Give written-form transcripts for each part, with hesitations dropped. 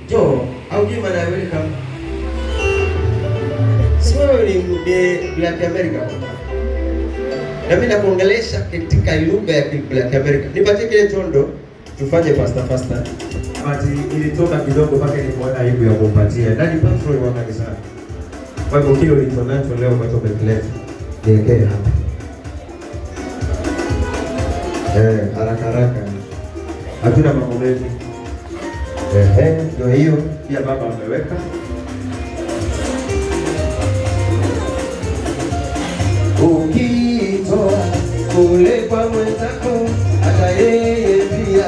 Jo, au give an American. Sio ni Black America. Na mimi nakuongelesha katika lugha ya Black America. Nipatie kile tondo tufanye faster. Ati ilitoka kidogo mpaka nilipoona aibu ya kumpatia. Ndani patrol wa kanisa. Kwa hivyo kile ulichonacho leo kwa sababu umeleta. Niwekee hapa. Haraka. Hatuna mambo mengi. Ndio hiyo pia baba ameweka. Ukitoa kule kwa mwenzako, hata yeye pia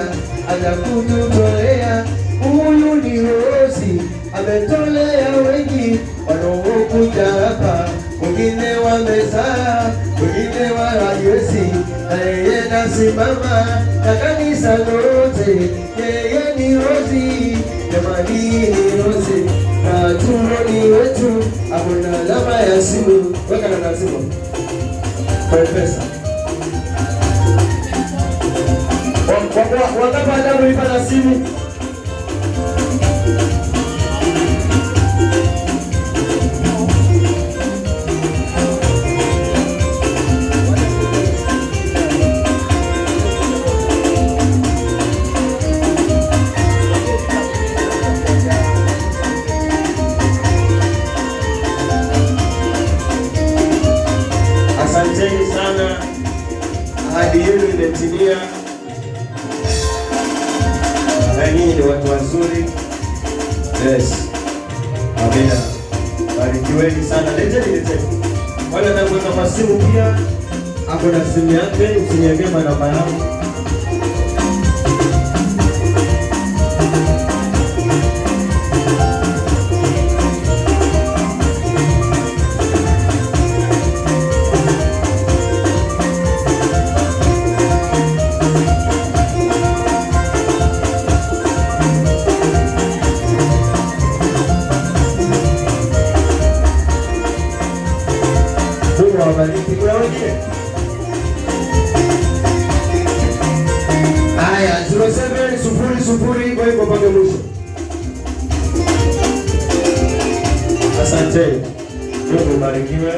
atakutolea. Huyu ni Rosi, ametolea wengi wanaokuja hapa. Wengine wamezaa, wengine hawajiwezi, na yeye nasimama na kanisa lote. Yeye ni Rosi, jamani ni Rosi, na tumboni wetu hakuna alama ya simu. Weka na simu kwa pesa. Wakapa adabu ipa na simu. Asanteni sana, ahadi yenu imetimia, na nyinyi ni watu wazuri. Yes, amina, barikiweni sana. Leteni wale wanakuweka kwa simu pia, hapo na simu yake, usiniambie namba yangu. Kuna wengine? Haya, 0700 kwa hivyo mpaka mwisho. Asante. Mungu barikiwe.